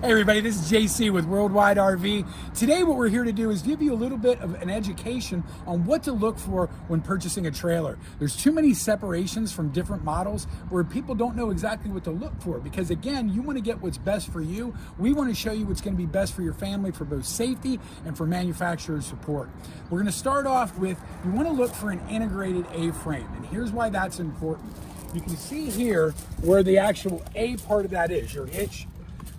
Hey everybody, this is JC with Worldwide RV. Today what we're here to do is give you a little bit of an education on what to look for when purchasing a trailer. There's too many separations from different models where people don't know exactly what to look for, because again, you want to get what's best for you. We want to show you what's going to be best for your family for both safety and for manufacturer support. We're going to start off with, you want to look for an integrated A-frame, and here's why that's important. You can see here where the actual A part of that is, your hitch.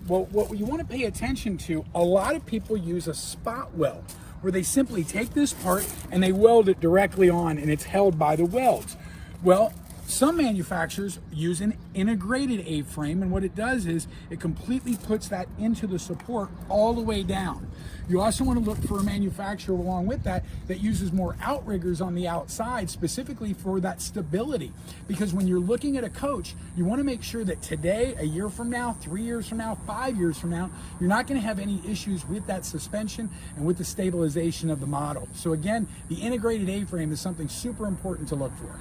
Well, what you want to pay attention to, a lot of people use a spot weld, where they simply take this part and they weld it directly on and it's held by the welds. Well, some manufacturers use an integrated A-frame, and what it does is it completely puts that into the support all the way down. You also want to look for a manufacturer along with that uses more outriggers on the outside, specifically for that stability. Because when you're looking at a coach, you want to make sure that today, a year from now, 3 years from now, 5 years from now, you're not going to have any issues with that suspension and with the stabilization of the model. So again, the integrated A-frame is something super important to look for.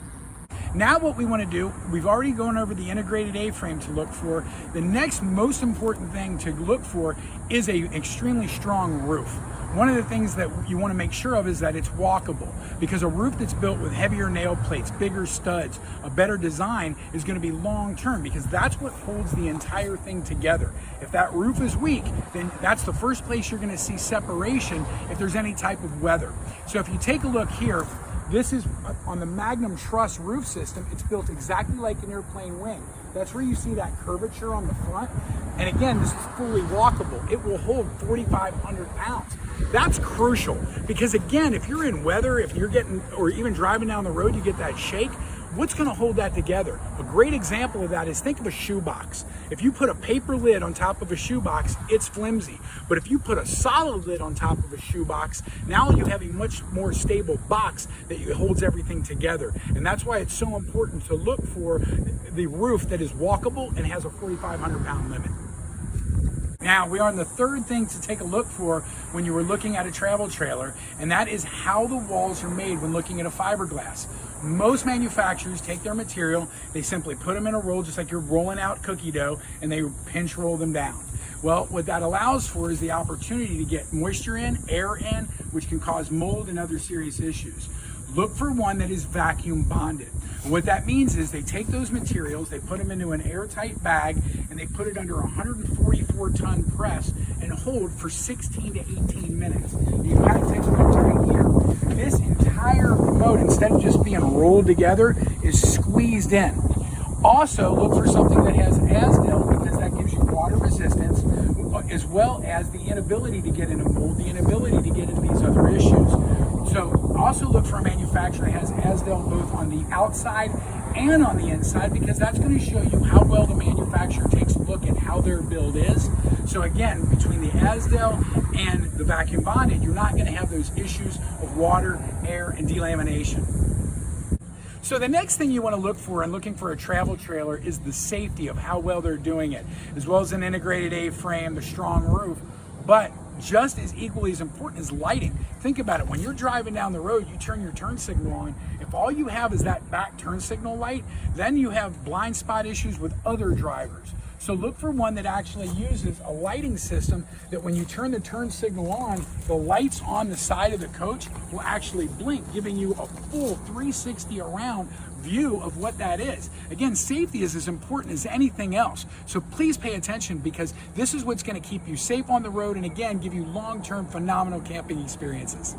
Now what we want to do, we've already gone over the integrated A-frame to look for. The next most important thing to look for is an extremely strong roof. One of the things that you want to make sure of is that it's walkable, because a roof that's built with heavier nail plates, bigger studs, a better design is going to be long-term, because that's what holds the entire thing together. If that roof is weak, then that's the first place you're going to see separation if there's any type of weather. So if you take a look here, this is on the Magnum Truss roof system. It's built exactly like an airplane wing. That's where you see that curvature on the front. And again, this is fully walkable. It will hold 4,500 pounds. That's crucial, because again, if you're in weather, if you're getting, or even driving down the road, you get that shake, what's going to hold that together? A great example of that is, think of a shoebox. If you put a paper lid on top of a shoebox, it's flimsy. But if you put a solid lid on top of a shoebox, now you have a much more stable box that holds everything together. And that's why it's so important to look for the roof that is walkable and has a 4,500 pound limit. Now, we are on the third thing to take a look for when you were looking at a travel trailer, and that is how the walls are made when looking at a fiberglass. Most manufacturers take their material, they simply put them in a roll just like you're rolling out cookie dough, and they pinch roll them down. Well, what that allows for is the opportunity to get moisture in, air in, which can cause mold and other serious issues. Look for one that is vacuum bonded. And what that means is they take those materials, they put them into an airtight bag, and they put it under a 144-ton press and hold for 16 to 18 minutes. You can kind of take a look right here. This entire remote, instead of just being rolled together, is squeezed in. Also, look for something that has Asdel, because that gives you water resistance, as well as the inability to get into mold, the inability to get into these other issues. So also look for a manufacturer that has Asdel both on the outside and on the inside, because that's going to show you how well the manufacturer takes a look at how their build is. So again, between the Asdel and the vacuum bonded, you're not going to have those issues of water, air, and delamination. So the next thing you want to look for in looking for a travel trailer is the safety of how well they're doing it, as well as an integrated A-frame, the strong roof. But just as equally as important is lighting. Think about it. When you're driving down the road, you turn your turn signal on. If all you have is that back turn signal light, then you have blind spot issues with other drivers. So look for one that actually uses a lighting system that when you turn the turn signal on, the lights on the side of the coach will actually blink, giving you a full 360 around view of what that is. Again, safety is as important as anything else. So please pay attention, because this is what's going to keep you safe on the road and again, give you long-term phenomenal camping experiences.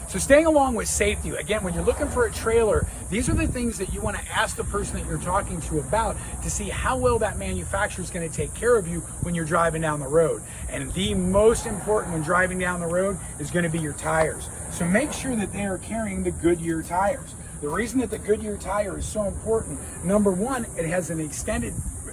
So staying along with safety, again, when you're looking for a trailer, these are the things that you want to ask the person that you're talking to about to see how well that manufacturer is going to take care of you when you're driving down the road. And the most important when driving down the road is going to be your tires. So make sure that they are carrying the Goodyear tires. The reason that the Goodyear tire is so important, number one, it has an extended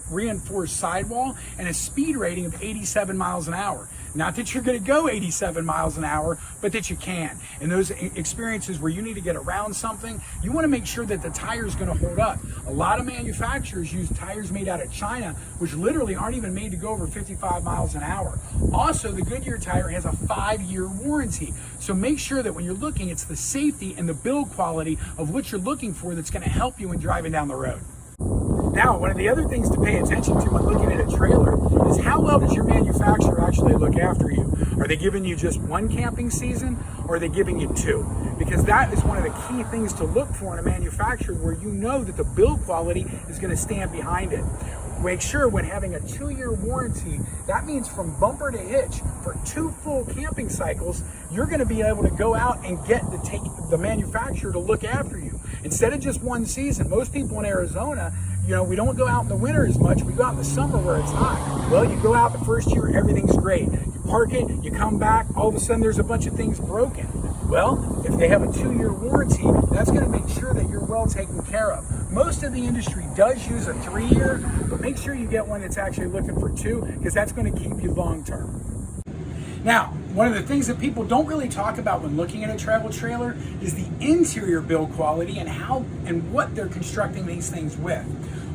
reinforced sidewall and a speed rating of 87 miles an hour. Not that you're going to go 87 miles an hour, but that you can. And those experiences where you need to get around something, you want to make sure that the tire is going to hold up. A lot of manufacturers use tires made out of China, which literally aren't even made to go over 55 miles an hour. Also, the Goodyear tire has a 5-year warranty. So make sure that when you're looking, it's the safety and the build quality of what you're looking for that's going to help you when driving down the road. Now, one of the other things to pay attention to when looking at a trailer is how well does your manufacturer after you? Are they giving you just one camping season, or are they giving you two? Because that is one of the key things to look for in a manufacturer, where you know that the build quality is going to stand behind it. Make sure when having a 2-year warranty, that means from bumper to hitch for 2 full camping cycles, you're going to be able to go out and take the manufacturer to look after you instead of just 1 season. Most people in Arizona, we don't go out in the winter as much. We go out in the summer where it's hot. Well, you go out the first year, everything's great. You park it, you come back, all of a sudden there's a bunch of things broken. Well, if they have a 2-year warranty, that's going to make sure that you're well taken care of. Most of the industry does use a 3-year, but make sure you get one that's actually looking for 2, because that's going to keep you long term. Now, one of the things that people don't really talk about when looking at a travel trailer is the interior build quality and how and what they're constructing these things with.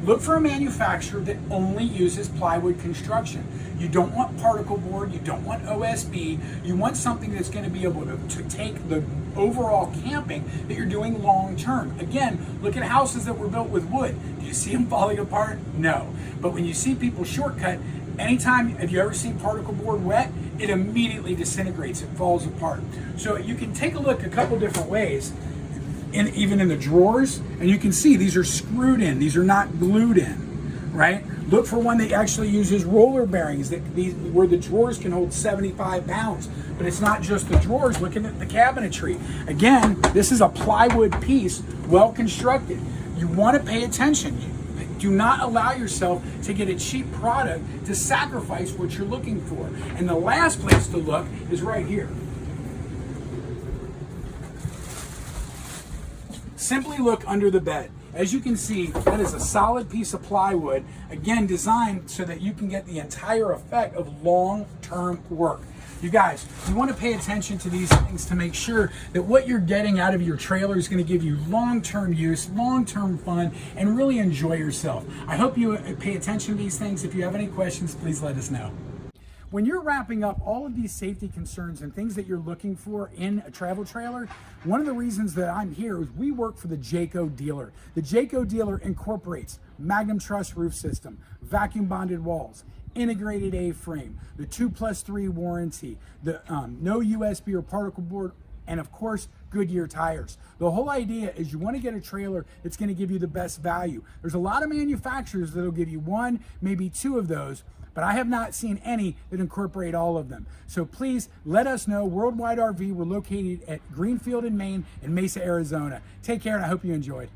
Look for a manufacturer that only uses plywood construction. You don't want particle board, you don't want OSB, you want something that's going to be able to take the overall camping that you're doing long term. Again, look at houses that were built with wood. Do you see them falling apart? No. But when you see people shortcut, anytime, have you ever seen particle board wet? It immediately disintegrates, it falls apart. So you can take a look a couple different ways. Even in the drawers, and you can see these are screwed in, these are not glued in, right? Look for one that actually uses roller bearings where the drawers can hold 75 pounds, but it's not just the drawers. Looking at the cabinetry, again, this is a plywood piece, well constructed. You want to pay attention. Do not allow yourself to get a cheap product to sacrifice what you're looking for. And the last place to look is right here. Simply look under the bed. As you can see, that is a solid piece of plywood, again designed so that you can get the entire effect of long-term work. You guys, you want to pay attention to these things to make sure that what you're getting out of your trailer is going to give you long-term use, long-term fun, and really enjoy yourself. I hope you pay attention to these things. If you have any questions, please let us know. When you're wrapping up all of these safety concerns and things that you're looking for in a travel trailer, one of the reasons that I'm here is we work for the Jayco dealer. The Jayco dealer incorporates Magnum Truss roof system, vacuum bonded walls, integrated A-frame, the 2+3 warranty, the no USB or particle board, and of course, Goodyear tires. The whole idea is you want to get a trailer that's going to give you the best value. There's a lot of manufacturers that'll give you 1, maybe 2 of those, but I have not seen any that incorporate all of them. So please let us know. Worldwide RV, we're located at Greenfield in Maine and Mesa, Arizona. Take care, and I hope you enjoyed.